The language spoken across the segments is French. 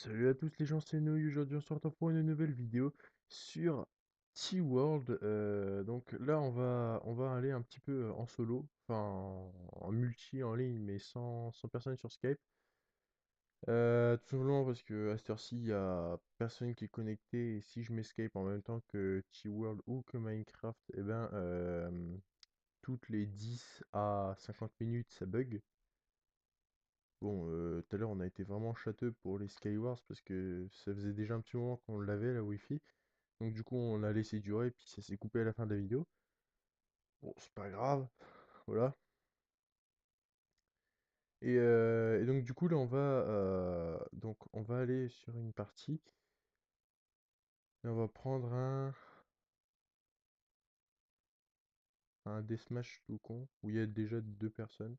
Salut à tous les gens, c'est Noé. Aujourd'hui on se retrouve pour une nouvelle vidéo sur T-World. Donc là on va aller un petit peu en solo, enfin en multi en ligne mais sans personne sur Skype. Tout simplement parce que à cette heure-ci il y a personne qui est connecté et si je mets Skype en même temps que T-World ou que Minecraft, et ben toutes les 10 à 50 minutes ça bug. Bon, tout à l'heure, on a été vraiment châteux pour les Skywars parce que ça faisait déjà un petit moment qu'on l'avait, la Wi-Fi. Donc du coup, on a laissé durer et puis ça s'est coupé à la fin de la vidéo. Bon, c'est pas grave, voilà. Et donc du coup, là, on va aller sur une partie et on va prendre un deathmatch tout con où il y a déjà deux personnes.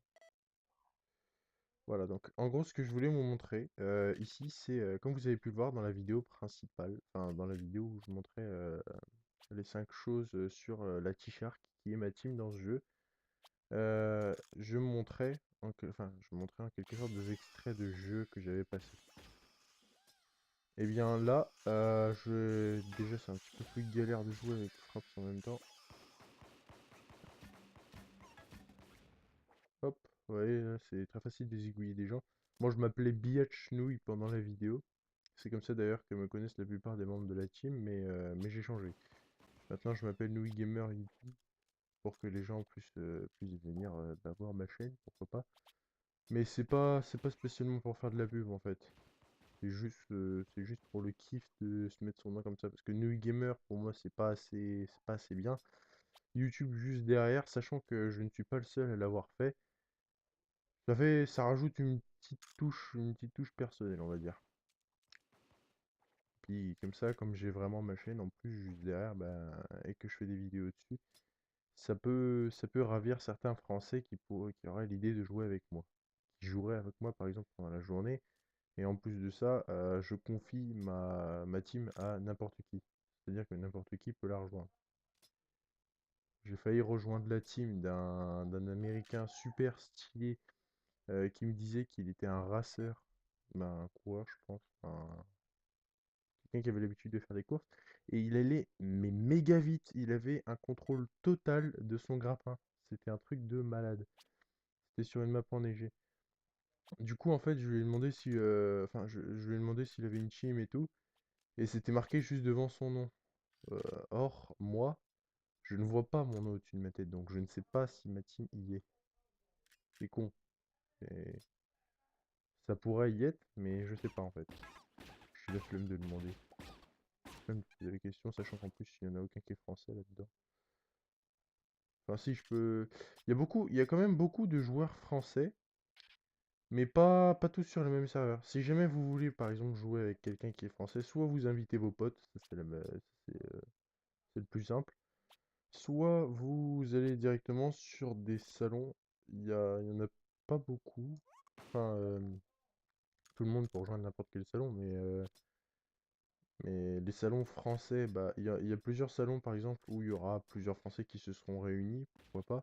Voilà, donc en gros, ce que je voulais vous montrer ici, c'est comme vous avez pu le voir dans la vidéo principale, enfin dans la vidéo où je montrais les 5 choses sur la T-Shark qui est ma team dans ce jeu. Je montrais en quelque sorte des extraits de jeux que j'avais passés. Et bien là, déjà c'est un petit peu plus galère de jouer avec Fraps en même temps. Hop, vous voyez, là, c'est très facile de zigouiller des gens. Moi je m'appelais Biatch Nouille pendant la vidéo. C'est comme ça d'ailleurs que me connaissent la plupart des membres de la team, mais j'ai changé. Maintenant je m'appelle Nouille Gamer YouTube pour que les gens puissent venir voir ma chaîne, pourquoi pas. Mais c'est pas spécialement pour faire de la pub en fait. C'est juste pour le kiff de se mettre son nom comme ça. Parce que New Gamer pour moi c'est pas assez bien. YouTube juste derrière, sachant que je ne suis pas le seul à l'avoir fait. Ça rajoute une petite touche personnelle, on va dire. Puis comme ça, comme j'ai vraiment ma chaîne en plus juste derrière, et que je fais des vidéos dessus, ça peut ravir certains Français qui auraient l'idée de jouer avec moi. Qui joueraient avec moi par exemple pendant la journée. Et en plus de ça, je confie ma team à n'importe qui. C'est-à-dire que n'importe qui peut la rejoindre. J'ai failli rejoindre la team d'un Américain super stylé qui me disait qu'il était un raceur, un coureur je pense, quelqu'un qui avait l'habitude de faire des courses. Et il allait mais méga vite, il avait un contrôle total de son grappin. C'était un truc de malade. C'était sur une map enneigée. Du coup, en fait, je lui ai demandé si, enfin, je lui ai demandé s'il avait une team et tout. Et c'était marqué juste devant son nom. Or, moi, je ne vois pas mon nom au-dessus de ma tête, donc je ne sais pas si ma team y est. C'est con. Et ça pourrait y être, mais je sais pas en fait. J'ai la flemme de demander. Flemme de poser la question, sachant qu'en plus, il n'y en a aucun qui est français là-dedans. Enfin, si je peux. Il y a quand même beaucoup de joueurs français, mais pas tous sur le même serveur. Si jamais vous voulez, par exemple, jouer avec quelqu'un qui est français, soit vous invitez vos potes, ça c'est le plus simple. Soit vous allez directement sur des salons, il y en a pas beaucoup. Enfin, tout le monde peut rejoindre n'importe quel salon, mais les salons français, il y a plusieurs salons par exemple où il y aura plusieurs Français qui se seront réunis, pourquoi pas.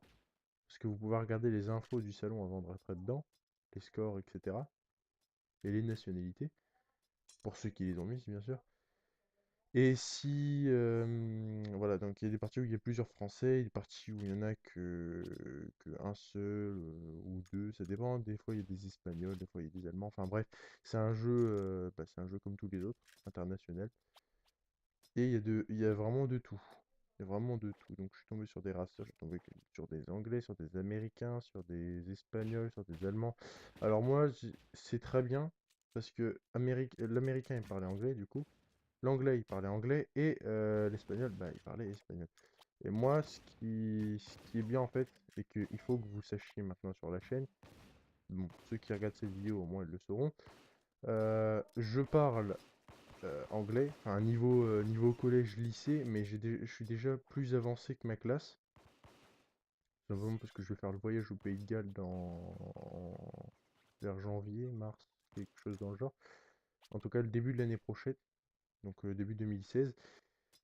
Parce que vous pouvez regarder les infos du salon avant de rentrer dedans, les scores, etc. Et les nationalités, pour ceux qui les ont mises bien sûr. Et si, voilà, donc il y a des parties où il y a plusieurs Français, et des parties où il y en a que un seul ou deux, ça dépend. Des fois il y a des Espagnols, des fois il y a des Allemands. Enfin bref, c'est un jeu comme tous les autres, international. Et il y a vraiment de tout. Il y a vraiment de tout. Donc je suis tombé sur des raceurs, je suis tombé sur des Anglais, sur des Américains, sur des Espagnols, sur des Allemands. Alors moi, c'est très bien parce que l'Américain il parlait anglais du coup. L'anglais, il parlait anglais et l'espagnol, il parlait espagnol. Et moi, ce qui est bien en fait, et qu'il faut que vous sachiez maintenant sur la chaîne, bon, ceux qui regardent cette vidéo au moins ils le sauront, je parle anglais, enfin niveau collège-lycée, mais je suis déjà plus avancé que ma classe, simplement parce que je vais faire le voyage au Pays de Galles vers janvier, mars, quelque chose dans le genre. En tout cas, le début de l'année prochaine, donc début 2016.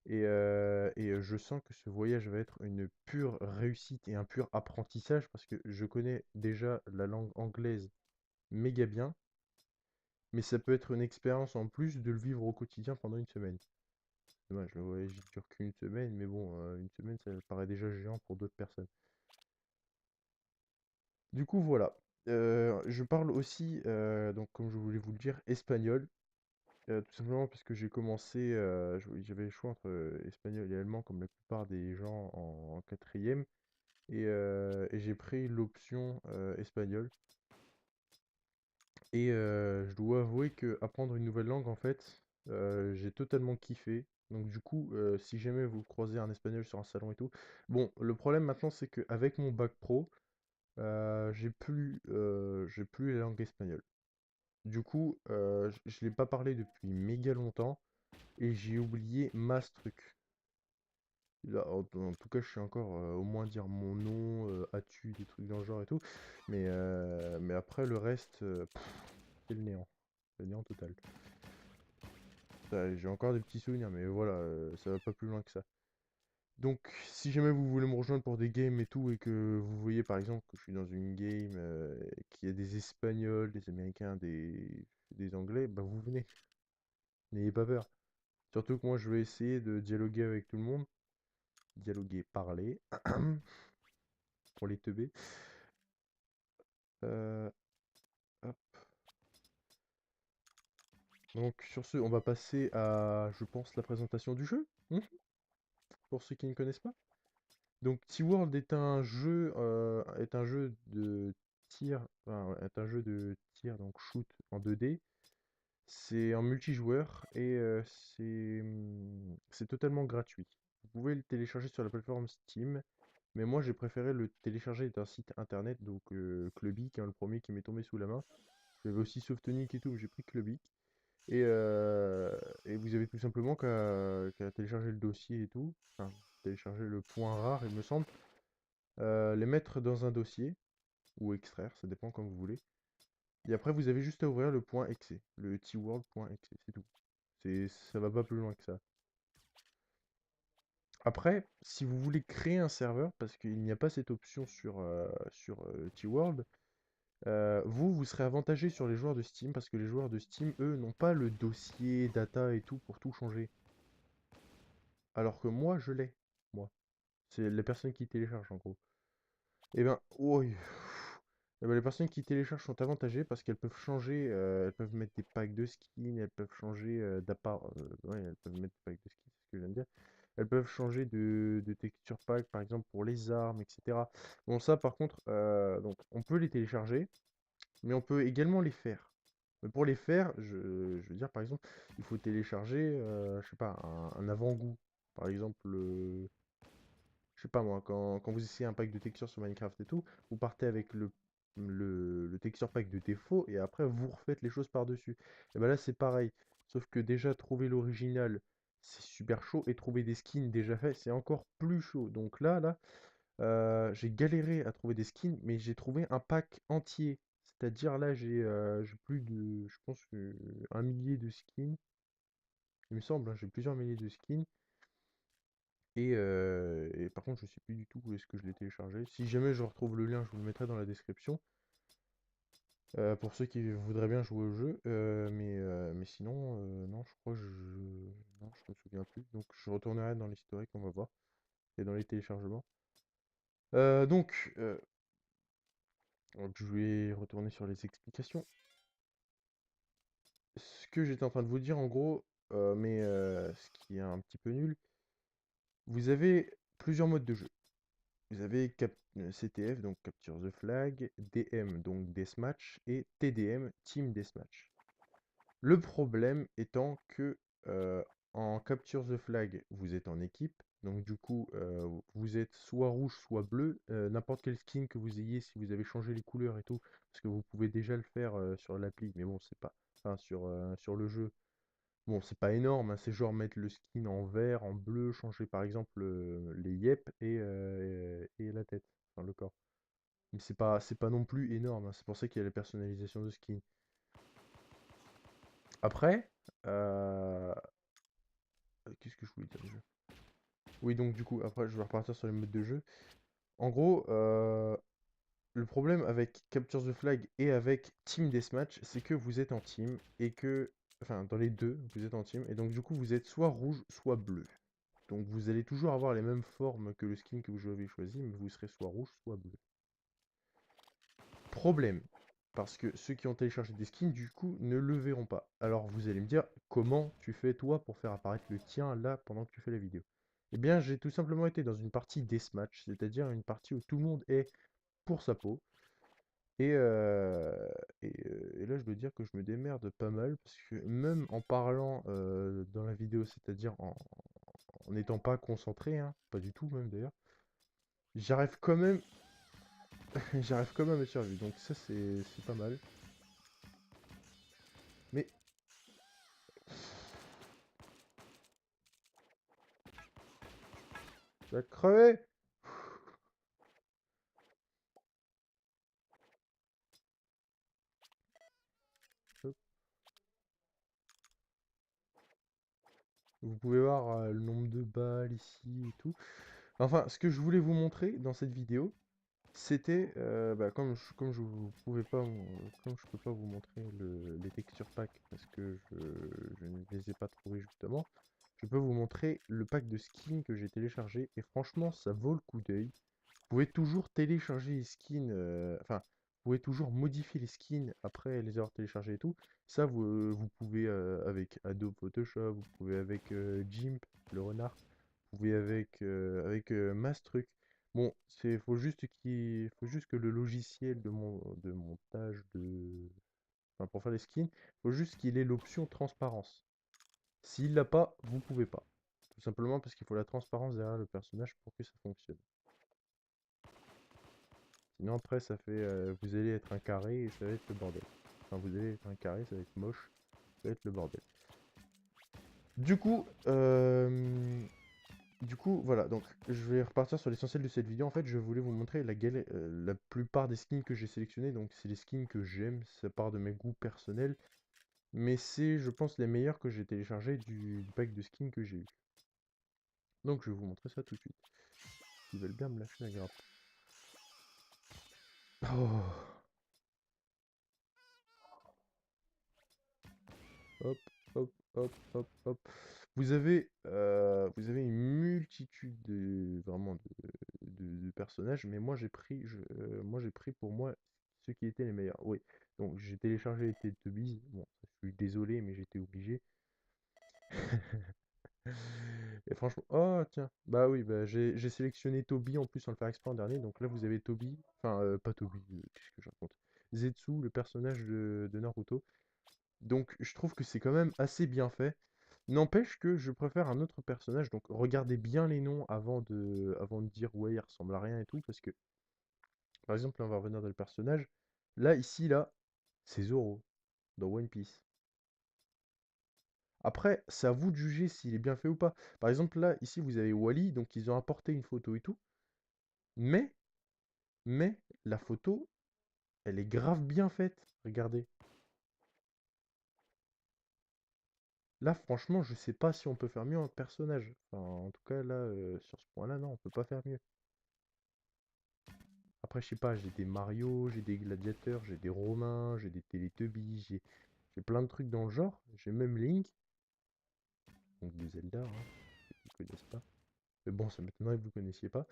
Et je sens que ce voyage va être une pure réussite et un pur apprentissage parce que je connais déjà la langue anglaise méga bien. mais ça peut être une expérience en plus de le vivre au quotidien pendant une semaine. Dommage, le voyage il dure qu'une semaine, mais bon, une semaine ça paraît déjà géant pour d'autres personnes. Du coup, voilà. Je parle aussi, donc comme je voulais vous le dire, espagnol. Tout simplement parce que j'ai commencé, j'avais le choix entre espagnol et allemand comme la plupart des gens en quatrième. Et j'ai pris l'option espagnol. Et je dois avouer que apprendre une nouvelle langue, en fait, j'ai totalement kiffé. Donc du coup, si jamais vous croisez un espagnol sur un salon et tout, bon, le problème maintenant, c'est qu'avec mon bac pro, j'ai plus la langue espagnole. Du coup, je l'ai pas parlé depuis méga longtemps et j'ai oublié masse trucs. Là, en tout cas, je sais encore au moins dire mon nom, as-tu, des trucs dans le genre et tout. Mais après, le reste, c'est le néant. Le néant total. J'ai encore des petits souvenirs, mais voilà, ça va pas plus loin que ça. Donc, si jamais vous voulez me rejoindre pour des games et tout, et que vous voyez par exemple que je suis dans une game qui a des Espagnols, des Américains, des Anglais, bah vous venez. N'ayez pas peur. Surtout que moi, je vais essayer de dialoguer avec tout le monde. Dialoguer, parler, pour les teubés. Euh, hop. Donc, sur ce, on va passer à, je pense, la présentation du jeu, pour ceux qui ne connaissent pas. Donc SeaWorld est un jeu de tir, enfin, ouais, est un jeu de tir donc shoot en 2D. C'est en multijoueur et c'est totalement gratuit. Vous pouvez le télécharger sur la plateforme Steam, mais moi j'ai préféré le télécharger d'un site internet, donc Clubic, hein, le premier qui m'est tombé sous la main. J'avais aussi Softonic et tout, mais j'ai pris Clubic. Et, euh, et vous avez tout simplement qu'à télécharger le dossier et tout, enfin télécharger le point rare il me semble, les mettre dans un dossier, ou extraire, ça dépend comme vous voulez. Et après, vous avez juste à ouvrir le point .exe, le tworld.exe, c'est tout. Ça va pas plus loin que ça. Après, si vous voulez créer un serveur, parce qu'il n'y a pas cette option sur Tworld, vous serez avantagé sur les joueurs de Steam, parce que les joueurs de Steam, eux, n'ont pas le dossier, data et tout pour tout changer. Alors que moi, je l'ai. Moi. C'est les personnes qui téléchargent, en gros. Eh ben, oui. Eh ben, les personnes qui téléchargent sont avantagées parce qu'elles peuvent changer, elles peuvent mettre des packs de skins, elles peuvent changer d'appart, ouais, elles peuvent mettre des packs de skins, c'est ce que je viens de dire. Elles peuvent changer de texture pack, par exemple pour les armes, etc. Bon, ça, par contre, donc, on peut les télécharger, mais on peut également les faire. Mais pour les faire, je veux dire, par exemple, il faut télécharger, je sais pas, un avant-goût. Par exemple, je sais pas moi, quand vous essayez un pack de texture sur Minecraft et tout, vous partez avec le texture pack de défaut et après vous refaites les choses par-dessus. Et ben là c'est pareil, sauf que déjà trouver l'original c'est super chaud et trouver des skins déjà faits c'est encore plus chaud. Donc là, j'ai galéré à trouver des skins, mais j'ai trouvé un pack entier. C'est-à-dire là j'ai plus de, je pense, un millier de skins. Il me semble, hein, j'ai plusieurs milliers de skins. Et par contre, je sais plus du tout où est-ce que je l'ai téléchargé. Si jamais je retrouve le lien, je vous le mettrai dans la description. Pour ceux qui voudraient bien jouer au jeu. Mais sinon, non, je crois que non, je me souviens plus. Donc je retournerai dans l'historique, on va voir. Et dans les téléchargements. Donc je vais retourner sur les explications. Ce que j'étais en train de vous dire en gros, ce qui est un petit peu nul, vous avez plusieurs modes de jeu. Vous avez CTF, donc Capture the Flag, DM, donc Deathmatch, et TDM, Team Deathmatch. Le problème étant que en Capture the Flag, vous êtes en équipe, donc du coup, vous êtes soit rouge, soit bleu, n'importe quel skin que vous ayez, si vous avez changé les couleurs et tout, parce que vous pouvez déjà le faire sur l'appli, mais bon, c'est pas, enfin, sur le jeu, bon, c'est pas énorme, hein, c'est genre mettre le skin en vert, en bleu, changer par exemple les yep et la tête, enfin le corps. Mais c'est pas non plus énorme, hein, c'est pour ça qu'il y a la personnalisation de skin. Après, qu'est-ce que je voulais dire déjà? Oui, donc du coup, après je vais repartir sur les modes de jeu. En gros, Le problème avec Capture the Flag et avec Team Deathmatch, c'est que vous êtes en team et que, enfin, dans les deux, vous êtes en team et donc du coup, vous êtes soit rouge, soit bleu. Donc vous allez toujours avoir les mêmes formes que le skin que vous avez choisi, mais vous serez soit rouge, soit bleu. Problème, parce que ceux qui ont téléchargé des skins, du coup, ne le verront pas. Alors vous allez me dire, comment tu fais toi pour faire apparaître le tien là pendant que tu fais la vidéo? Eh bien, j'ai tout simplement été dans une partie deathmatch, c'est-à-dire une partie où tout le monde est pour sa peau. Et, euh, et là, je dois dire que je me démerde pas mal, parce que même en parlant dans la vidéo, c'est-à-dire en n'étant pas concentré, hein, pas du tout même d'ailleurs, j'arrive quand même, j'arrive quand même à survivre. Donc ça, c'est pas mal. Mais tu vas crever! Hop. Vous pouvez voir le nombre de balles ici et tout. Enfin, ce que je voulais vous montrer dans cette vidéo, c'était, bah, comme je peux pas vous montrer les texture packs parce que je ne les ai pas trouvés justement, je peux vous montrer le pack de skins que j'ai téléchargé et franchement, ça vaut le coup d'œil. Vous pouvez toujours télécharger les skins, enfin, vous pouvez toujours modifier les skins après les avoir téléchargés et tout. Ça, vous pouvez avec Adobe Photoshop, vous pouvez avec GIMP, le renard, vous pouvez avec Mastruc. Bon, faut juste que le logiciel de montage enfin, pour faire les skins, faut juste qu'il ait l'option transparence. S'il l'a pas, vous pouvez pas. Tout simplement parce qu'il faut la transparence derrière le personnage pour que ça fonctionne. Sinon après ça fait vous allez être un carré et ça va être le bordel. Enfin vous allez être un carré, ça va être moche, ça va être le bordel. Du coup, voilà, donc je vais repartir sur l'essentiel de cette vidéo. En fait, je voulais vous montrer la plupart des skins que j'ai sélectionnés. Donc c'est les skins que j'aime, ça part de mes goûts personnels. Mais c'est, je pense, les meilleurs que j'ai téléchargés du pack de skins que j'ai eu. Donc je vais vous montrer ça tout de suite. Ils veulent bien me lâcher la grappe. Oh. Hop, hop, hop, hop, hop. Vous avez une multitude de personnages, mais moi moi j'ai pris pour moi ceux qui étaient les meilleurs. Oui, donc j'ai téléchargé les Teletubbies. Bon, je suis désolé, mais j'étais obligé. Et franchement, oh tiens, bah oui, bah j'ai sélectionné Toby en plus sans le faire exprès en dernier. Donc là vous avez Toby, enfin pas Toby, qu'est-ce que je raconte? Zetsu, le personnage de Naruto. Donc je trouve que c'est quand même assez bien fait. N'empêche que je préfère un autre personnage, donc regardez bien les noms avant de dire ouais il ressemble à rien et tout, parce que par exemple là on va revenir dans le personnage. Là, ici, là, c'est Zoro, dans One Piece. Après, c'est à vous de juger s'il est bien fait ou pas. Par exemple là, ici vous avez Wally, donc ils ont apporté une photo et tout, mais, mais, la photo, elle est grave bien faite. Regardez. Là, franchement, je sais pas si on peut faire mieux en personnage. Enfin, en tout cas, là, sur ce point-là, non, on peut pas faire mieux. Après, je sais pas, j'ai des Mario, j'ai des gladiateurs, j'ai des Romains, j'ai des Teletubbies, j'ai plein de trucs dans le genre. J'ai même Link, donc de Zelda, hein, ceux qui connaissent pas. Mais bon, ça m'étonnerait que vous connaissiez pas.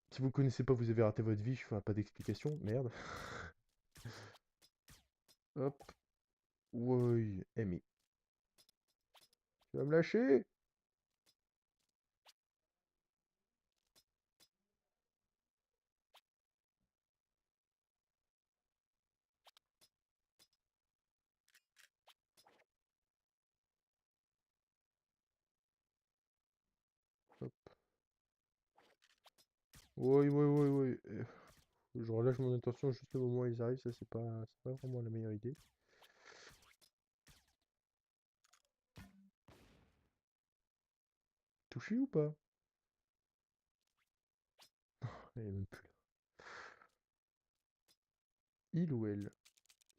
Si vous connaissez pas, vous avez raté votre vie, je ferai pas d'explication, merde. Hop, ouais, mais tu vas me lâcher? Hop. Ouais, ouais, ouais, ouais. Je relâche mon intention juste au moment où ils arrivent, ça c'est pas vraiment la meilleure idée. Touché ou pas? Elle est même plus là. Il ou elle?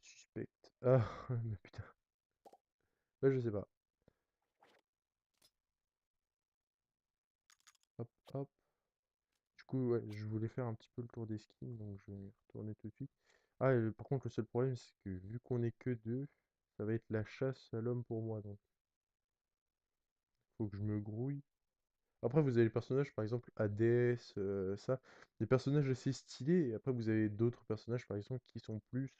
Suspecte. Ah, mais putain. Bah, je sais pas. Hop, hop. coup, ouais, je voulais faire un petit peu le tour des skins, donc je vais y retourner tout de suite. Ah, et par contre, le seul problème, c'est que vu qu'on est que deux, ça va être la chasse à l'homme pour moi, donc faut que je me grouille. Après, vous avez les personnages, par exemple, Hades, ça, des personnages assez stylés, et après, vous avez d'autres personnages, par exemple, qui sont plus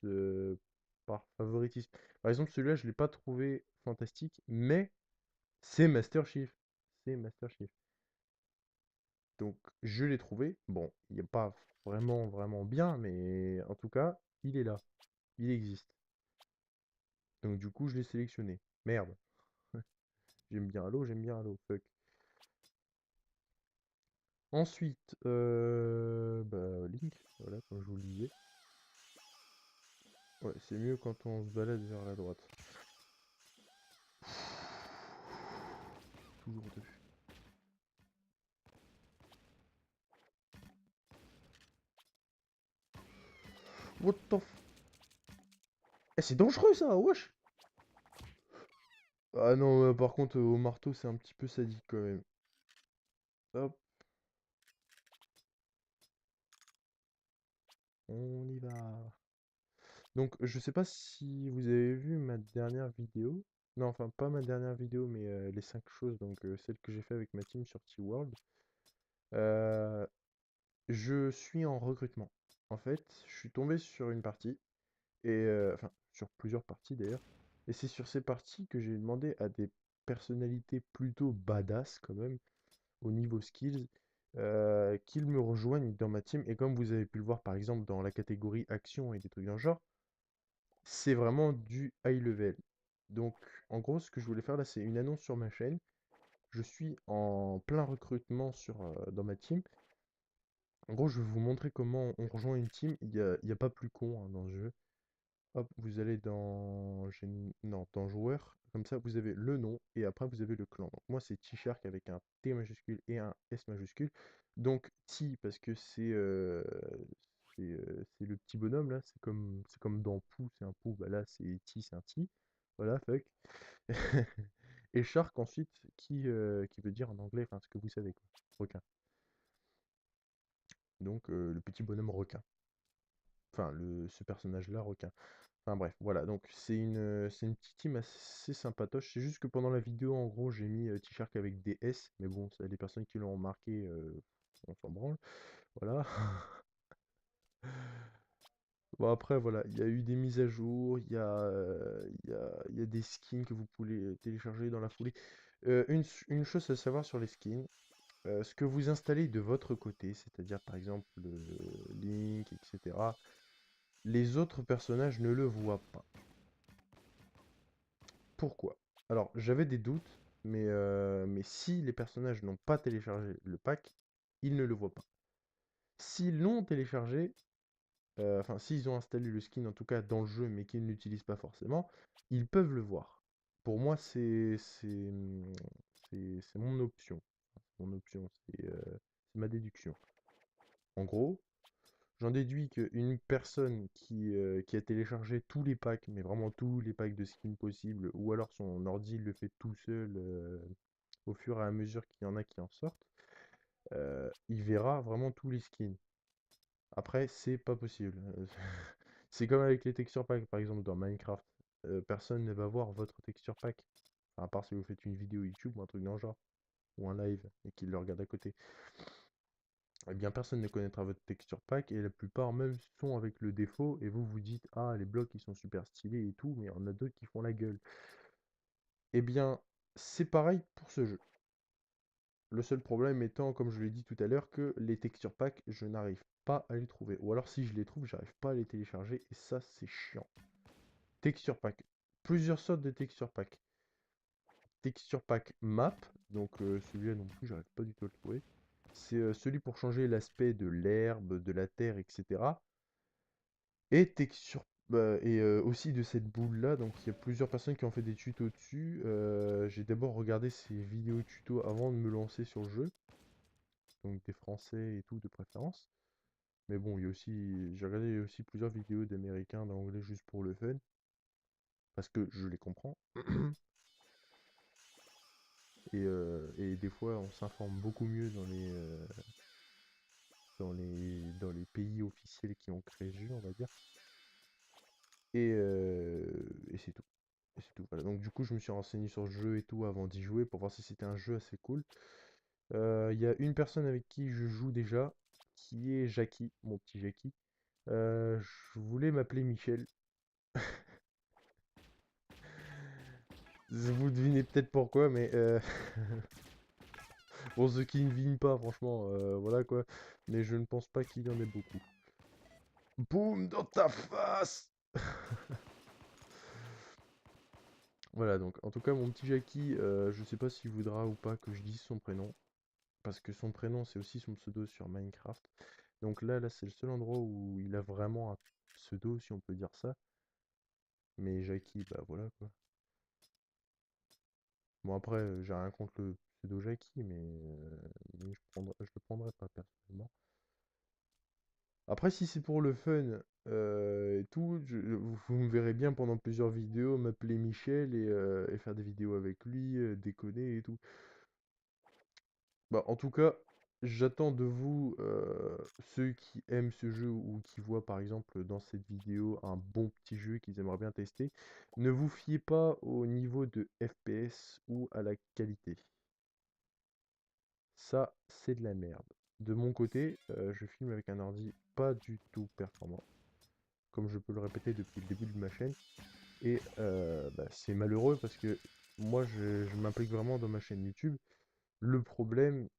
par favoritisme. Par exemple, celui-là, je l'ai pas trouvé fantastique, mais c'est Master Chief. C'est Master Chief. Donc, je l'ai trouvé. Bon, il n'est pas vraiment, vraiment bien, mais en tout cas, il est là. Il existe. Donc, du coup, je l'ai sélectionné. Merde. J'aime bien Halo, j'aime bien Halo. Fuck. Ensuite, bah, Link, voilà, comme je vous le disais. Ouais, c'est mieux quand on se balade vers la droite. Toujours deux. What the f... Eh, c'est dangereux ça, wesh! Ah non, par contre, au marteau, c'est un petit peu sadique quand même. Hop, on y va. Donc, je sais pas si vous avez vu ma dernière vidéo. Non, enfin, pas ma dernière vidéo, mais les 5 choses, donc celle que j'ai fait avec ma team sur T-World. Euh, je suis en recrutement. En fait, je suis tombé sur une partie, et enfin, sur plusieurs parties d'ailleurs. Et c'est sur ces parties que j'ai demandé à des personnalités plutôt badass quand même, au niveau skills, qu'ils me rejoignent dans ma team. Et comme vous avez pu le voir par exemple dans la catégorie action et des trucs dans le genre, c'est vraiment du high level. Donc, en gros, ce que je voulais faire là, c'est une annonce sur ma chaîne. Je suis en plein recrutement dans ma team. En gros, je vais vous montrer comment on rejoint une team. Il y a pas plus con hein, dans ce jeu. Hop, vous allez dans, non, dans joueur. Comme ça, vous avez le nom et après, vous avez le clan. Donc, moi, c'est T-Shark avec un T majuscule et un S majuscule. Donc, T parce que c'est le petit bonhomme là. C'est comme dans Pou, c'est un Pou. Bah là, T, c'est un T. Voilà, fuck. Et Shark ensuite, qui veut dire en anglais, enfin ce que vous savez quoi, requin. Donc le petit bonhomme requin. Enfin ce personnage-là requin. Enfin bref, voilà. Donc c'est une petite team assez sympatoche. C'est juste que pendant la vidéo, en gros, j'ai mis T-Shark avec des S, mais bon, ça, les personnes qui l'ont remarqué, on s'en branle. Voilà. Bon après voilà, il y a eu des mises à jour, il y a des skins que vous pouvez télécharger dans la foulée. Une chose à savoir sur les skins, ce que vous installez de votre côté, c'est-à-dire par exemple Link, etc., les autres personnages ne le voient pas. Pourquoi? Alors, j'avais des doutes, mais si les personnages n'ont pas téléchargé le pack, ils ne le voient pas. S'ils l'ont téléchargé, enfin, s'ils ont installé le skin en tout cas dans le jeu, mais qu'ils ne l'utilisent pas forcément, ils peuvent le voir. Pour moi, c'est mon option. Mon option, c'est ma déduction. En gros, j'en déduis qu'une personne qui a téléchargé tous les packs, mais vraiment tous les packs de skins possibles, ou alors son ordi le fait tout seul au fur et à mesure qu'il y en a qui en sortent, il verra vraiment tous les skins. Après, c'est pas possible. C'est comme avec les texture packs, par exemple dans Minecraft. Personne ne va voir votre texture pack. Enfin, à part si vous faites une vidéo YouTube ou un truc dans le genre, ou un live, et qu'il le regarde à côté. Eh bien, personne ne connaîtra votre texture pack et la plupart même sont avec le défaut et vous vous dites ah les blocs ils sont super stylés et tout mais il y en a d'autres qui font la gueule. Eh bien, c'est pareil pour ce jeu. Le seul problème étant, comme je l'ai dit tout à l'heure, que les texture packs, je n'arrive pas à les trouver. Ou alors si je les trouve, j'arrive pas à les télécharger et ça c'est chiant. Texture pack. Plusieurs sortes de texture pack. Texture pack map, donc celui-là non plus, j'arrive pas du tout à le trouver. C'est celui pour changer l'aspect de l'herbe, de la terre, etc. Et texture et aussi de cette boule-là, donc il y a plusieurs personnes qui ont fait des tutos dessus. J'ai d'abord regardé ces vidéos tutos avant de me lancer sur le jeu, donc des français et tout de préférence. Mais bon, j'ai regardé aussi plusieurs vidéos d'américains d'anglais juste pour le fun, parce que je les comprends. Et des fois, on s'informe beaucoup mieux dans les pays officiels qui ont créé ce jeu, on va dire. Et c'est tout. Et c'est tout. Voilà. Donc du coup, je me suis renseigné sur le jeu et tout avant d'y jouer pour voir si c'était un jeu assez cool. Il y a une personne avec qui je joue déjà, qui est Jackie, mon petit Jackie. Je voulais m'appeler Michel. Vous devinez peut-être pourquoi, mais pour ceux qui ne devinent pas, franchement, voilà quoi. Mais je ne pense pas qu'il y en ait beaucoup. Boum dans ta face! Voilà, donc en tout cas, mon petit Jackie, je sais pas s'il voudra ou pas que je dise son prénom. Parce que son prénom, c'est aussi son pseudo sur Minecraft. Donc là, c'est le seul endroit où il a vraiment un pseudo, si on peut dire ça. Mais Jackie, bah voilà quoi. Bon après, j'ai rien contre le pseudo Jackie, mais je le prendrais pas personnellement. Après, si c'est pour le fun et tout, vous me verrez bien pendant plusieurs vidéos m'appeler Michel et faire des vidéos avec lui, déconner et tout. Bah, en tout cas, j'attends de vous, ceux qui aiment ce jeu ou qui voient par exemple dans cette vidéo un bon petit jeu qu'ils aimeraient bien tester, ne vous fiez pas au niveau de FPS ou à la qualité. Ça, c'est de la merde. De mon côté, je filme avec un ordi pas du tout performant, comme je peux le répéter depuis le début de ma chaîne. Et bah, c'est malheureux parce que moi, je m'implique vraiment dans ma chaîne YouTube. Le problème,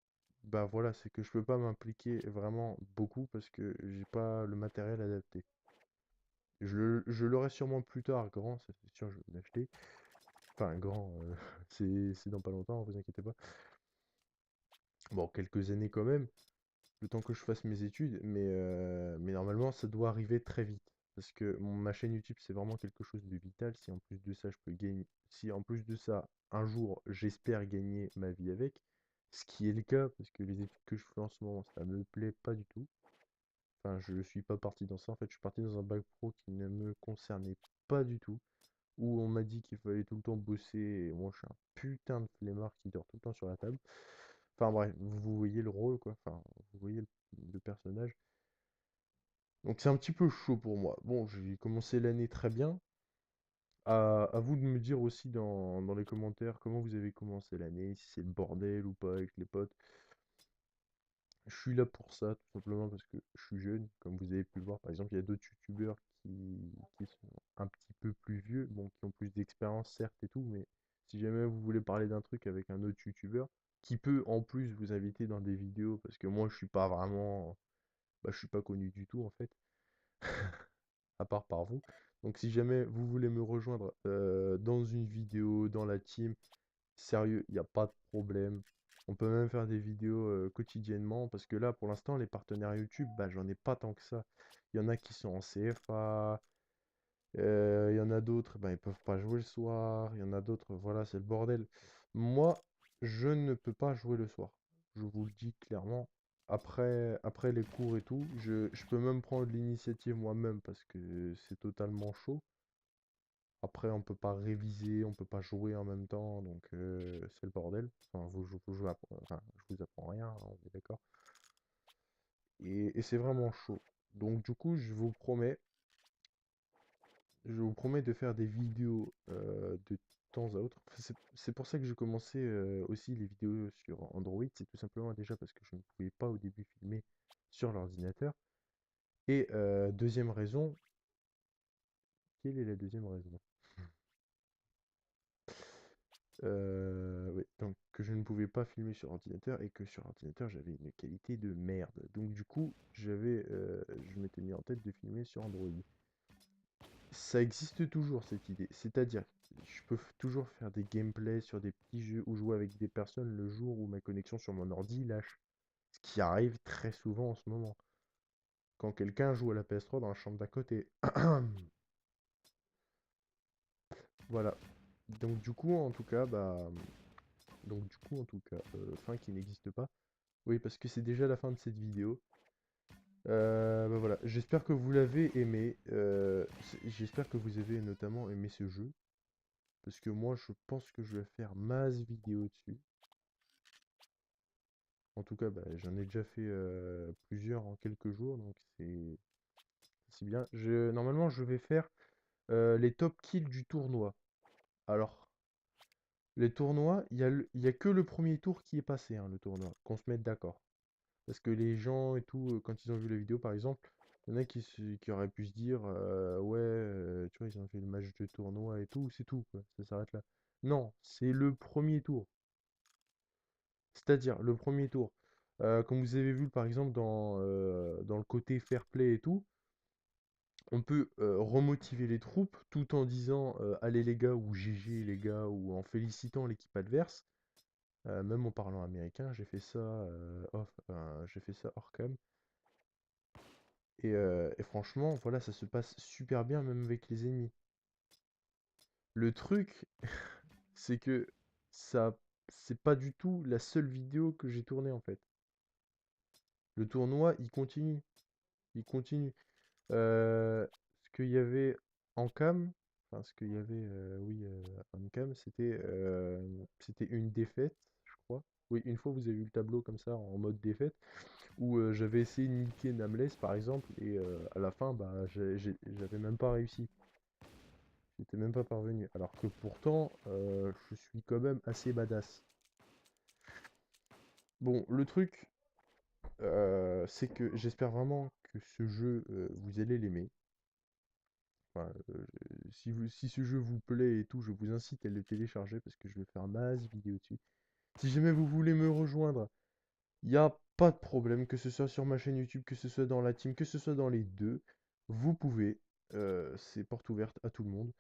bah voilà, c'est que je peux pas m'impliquer vraiment beaucoup parce que j'ai pas le matériel adapté. Je l'aurai sûrement plus tard, grand, ça c'est sûr, je vais l'acheter. Enfin, grand, c'est dans pas longtemps, vous inquiétez pas. Bon, quelques années quand même, le temps que je fasse mes études, mais normalement ça doit arriver très vite. Parce que ma chaîne YouTube c'est vraiment quelque chose de vital. Si en plus de ça je peux gagner, si en plus de ça un jour j'espère gagner ma vie avec, ce qui est le cas parce que les études que je fais en ce moment ça me plaît pas du tout. Enfin je suis pas parti dans ça, en fait je suis parti dans un bac pro qui ne me concernait pas du tout. Où on m'a dit qu'il fallait tout le temps bosser et moi je suis un putain de flemmard qui dort tout le temps sur la table. Enfin bref, vous voyez le rôle quoi, enfin vous voyez le personnage. Donc c'est un petit peu chaud pour moi. Bon, j'ai commencé l'année très bien. À vous de me dire aussi dans les commentaires comment vous avez commencé l'année, si c'est le bordel ou pas avec les potes. Je suis là pour ça, tout simplement parce que je suis jeune, comme vous avez pu le voir. Par exemple, il y a d'autres youtubeurs qui sont un petit peu plus vieux, bon, qui ont plus d'expérience certes et tout, mais si jamais vous voulez parler d'un truc avec un autre youtubeur, qui peut en plus vous inviter dans des vidéos, parce que moi je suis pas vraiment, bah, je suis pas connu du tout en fait. À part par vous. Donc si jamais vous voulez me rejoindre dans une vidéo, dans la team, sérieux, il n'y a pas de problème. On peut même faire des vidéos quotidiennement, parce que là, pour l'instant, les partenaires YouTube, bah, j'en ai pas tant que ça. Il y en a qui sont en CFA, il y en a d'autres, bah, ils peuvent pas jouer le soir, il y en a d'autres, voilà, c'est le bordel. Moi, je ne peux pas jouer le soir. Je vous le dis clairement. Après les cours et tout, je peux même prendre l'initiative moi-même parce que c'est totalement chaud. Après, on peut pas réviser, on peut pas jouer en même temps, donc c'est le bordel. Enfin, enfin, je vous apprends rien, hein, on est d'accord. Et c'est vraiment chaud. Donc du coup, je vous promets de faire des vidéos de temps à autre. Enfin, c'est pour ça que j'ai commencé aussi les vidéos sur Android. C'est tout simplement déjà parce que je ne pouvais pas au début filmer sur l'ordinateur. Et deuxième raison, quelle est la deuxième raison? Oui, donc que je ne pouvais pas filmer sur ordinateur et que sur ordinateur j'avais une qualité de merde. Donc du coup, je m'étais mis en tête de filmer sur Android. Ça existe toujours cette idée, c'est-à-dire je peux toujours faire des gameplays sur des petits jeux ou jouer avec des personnes le jour où ma connexion sur mon ordi lâche. Ce qui arrive très souvent en ce moment. Quand quelqu'un joue à la PS3 dans la chambre d'à côté. Voilà. Donc du coup, en tout cas, fin qui n'existe pas. Oui, parce que c'est déjà la fin de cette vidéo. Bah voilà, j'espère que vous l'avez aimé. J'espère que vous avez notamment aimé ce jeu. Parce que moi, je pense que je vais faire masse vidéo dessus. En tout cas, bah, j'en ai déjà fait plusieurs en quelques jours, donc c'est bien. Normalement, je vais faire les top kills du tournoi. Alors, les tournois, il y a que le premier tour qui est passé, hein, le tournoi, qu'on se mette d'accord. Parce que les gens et tout, quand ils ont vu la vidéo, par exemple, il y en a qui auraient pu se dire, ouais, tu vois, ils ont fait le match de tournoi et tout, c'est tout, quoi, ça s'arrête là. Non, c'est le premier tour. C'est-à-dire, le premier tour. Comme vous avez vu, par exemple, dans le côté fair play et tout, on peut remotiver les troupes tout en disant allez les gars ou GG les gars ou en félicitant l'équipe adverse. Même en parlant américain, j'ai fait ça j'ai fait ça hors cam. Et franchement, voilà, ça se passe super bien même avec les ennemis. Le truc, c'est que ça, c'est pas du tout la seule vidéo que j'ai tournée en fait. Le tournoi, il continue, il continue. Ce qu'il y avait en cam, enfin ce qu'il y avait, oui, en cam, c'était une défaite, je crois. Oui, une fois vous avez vu le tableau comme ça en mode défaite, où j'avais essayé de niquer Nameless par exemple, et à la fin, bah, j'avais même pas réussi. J'étais même pas parvenu. Alors que pourtant, je suis quand même assez badass. Bon, le truc, c'est que j'espère vraiment que ce jeu, vous allez l'aimer. Enfin, si ce jeu vous plaît et tout, je vous incite à le télécharger parce que je vais faire masse vidéo dessus. Si jamais vous voulez me rejoindre, il n'y a pas de problème, que ce soit sur ma chaîne YouTube, que ce soit dans la team, que ce soit dans les deux, vous pouvez. C'est porte ouverte à tout le monde.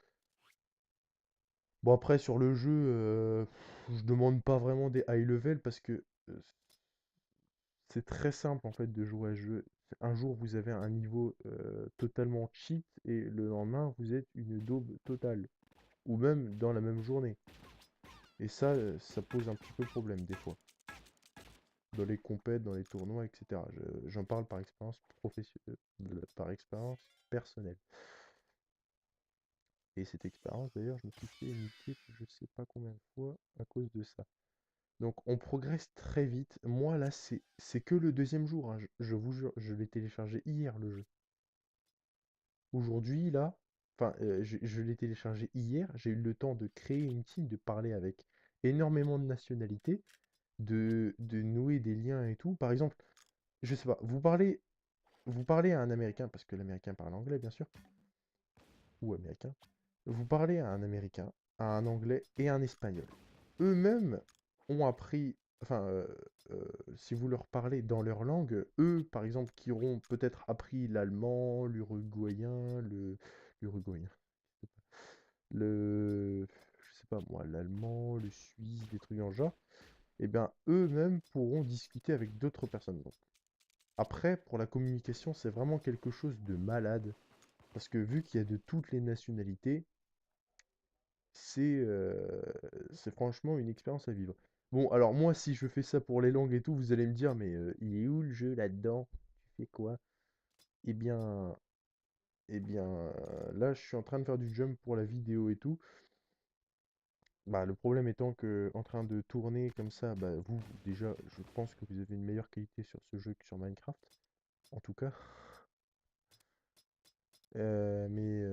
Bon après sur le jeu, je demande pas vraiment des high level parce que c'est très simple en fait de jouer à ce jeu. Un jour vous avez un niveau totalement cheat et le lendemain vous êtes une daube totale. Ou même dans la même journée. Et ça, ça pose un petit peu problème des fois. Dans les compètes, dans les tournois, etc. J'en parle par expérience professionnelle, par expérience personnelle. Et cette expérience d'ailleurs, je me suis fait niquer je sais pas combien de fois à cause de ça. Donc on progresse très vite. Moi là, c'est que le deuxième jour, hein. Je vous jure, je l'ai téléchargé hier le jeu. Aujourd'hui là, enfin je l'ai téléchargé hier, j'ai eu le temps de créer une team, de parler avec énormément de nationalités, de nouer des liens et tout. Par exemple, je sais pas, vous parlez à un Américain, parce que l'Américain parle anglais bien sûr, ou américain, vous parlez à un Américain, à un Anglais et à un Espagnol. Eux-mêmes ont appris, enfin, si vous leur parlez dans leur langue, eux, par exemple, qui auront peut-être appris l'allemand, l'uruguayen, je sais pas moi, l'allemand, le suisse, des trucs dans le genre, eh bien, eux-mêmes pourront discuter avec d'autres personnes. Donc, après, pour la communication, c'est vraiment quelque chose de malade. Parce que vu qu'il y a de toutes les nationalités, c'est c'est franchement une expérience à vivre. Bon, alors moi, si je fais ça pour les langues et tout, vous allez me dire, mais il est où le jeu là-dedans? Tu fais quoi? Eh bien, là, je suis en train de faire du jump pour la vidéo et tout. Bah, le problème étant que en train de tourner comme ça, bah, vous, déjà, je pense que vous avez une meilleure qualité sur ce jeu que sur Minecraft, en tout cas. Mais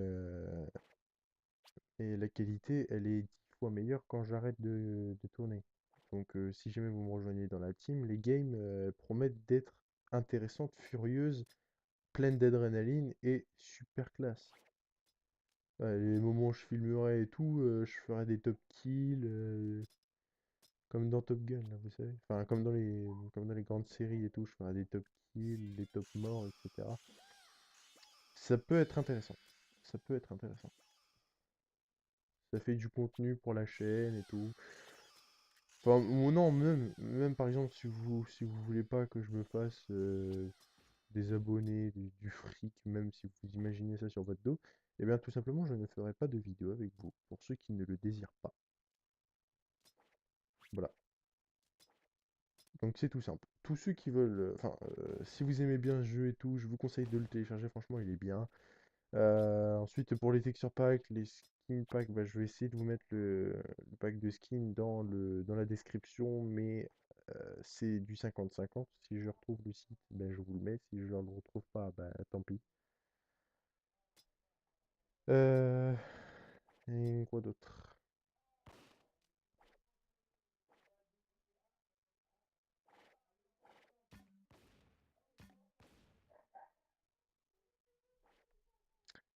et la qualité, elle est 10 fois meilleure quand j'arrête de tourner. Donc si jamais vous me rejoignez dans la team, les games promettent d'être intéressantes, furieuses, pleines d'adrénaline et super classe. Ouais, les moments où je filmerai et tout, je ferai des top kills, comme dans Top Gun, là, vous savez. Enfin, comme dans les grandes séries et tout, je ferai des top kills, des top morts, etc. Ça peut être intéressant. Ça peut être intéressant. Ça fait du contenu pour la chaîne et tout. Enfin, ou non, même par exemple, si vous voulez pas que je me fasse des abonnés, du fric, même si vous imaginez ça sur votre dos, eh bien tout simplement, je ne ferai pas de vidéo avec vous, pour ceux qui ne le désirent pas. Voilà. Donc c'est tout simple. Tous ceux qui veulent, enfin, si vous aimez bien ce jeu et tout, je vous conseille de le télécharger, franchement, il est bien. Ensuite, pour les texture packs, les skin packs, bah, je vais essayer de vous mettre le pack de skin dans la description, mais c'est du 50-50. Si je retrouve le site, ben, je vous le mets. Si je ne le retrouve pas, ben, tant pis. Euh, et quoi d'autre?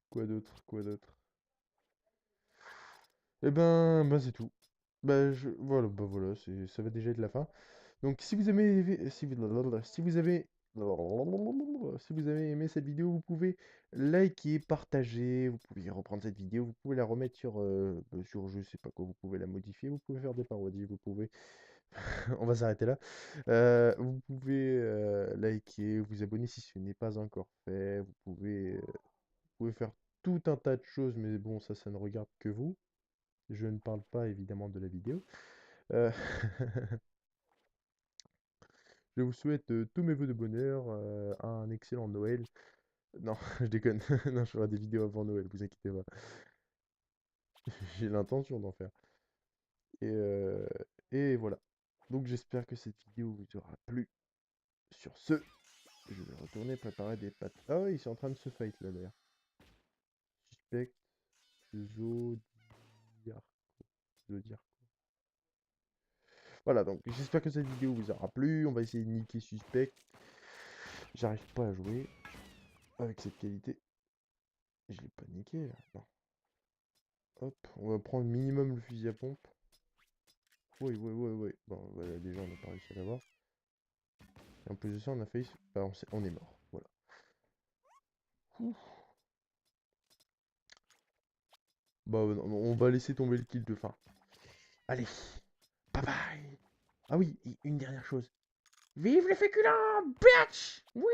Quoi d'autre? Quoi d'autre? Eh ben, c'est tout. Voilà, ça va déjà être la fin. Donc si vous aimez, si vous avez aimé cette vidéo, vous pouvez liker, partager, vous pouvez reprendre cette vidéo, vous pouvez la remettre sur je sais pas quoi, vous pouvez la modifier, vous pouvez faire des parodies, vous pouvez, on va s'arrêter là. Vous pouvez liker, vous abonner si ce n'est pas encore fait, vous pouvez faire tout un tas de choses, mais bon, ça ne regarde que vous. Je ne parle pas évidemment de la vidéo. Euh, Je vous souhaite tous mes vœux de bonheur, un excellent Noël. Non, je déconne. Non, je ferai des vidéos avant Noël, vous inquiétez pas. J'ai l'intention d'en faire. Et, euh, et voilà. Donc j'espère que cette vidéo vous aura plu. Sur ce, je vais retourner préparer des pâtes. Ah oui, ils sont en train de se fight là d'ailleurs. Suspect, Zodiac. Zodiac. Voilà, donc j'espère que cette vidéo vous aura plu. On va essayer de niquer Suspect. J'arrive pas à jouer avec cette qualité. Je l'ai pas niqué là. Non. Hop, on va prendre minimum le fusil à pompe. Oui, oui, oui, oui. Bon, voilà, déjà, on n'a pas réussi à l'avoir. Et en plus de ça, on a failli... Bah, on est mort. Voilà. Ouf. Bah, on va laisser tomber le kill de fin. Allez, bye bye. Ah oui, et une dernière chose. Vive les féculents, bitch! Oui.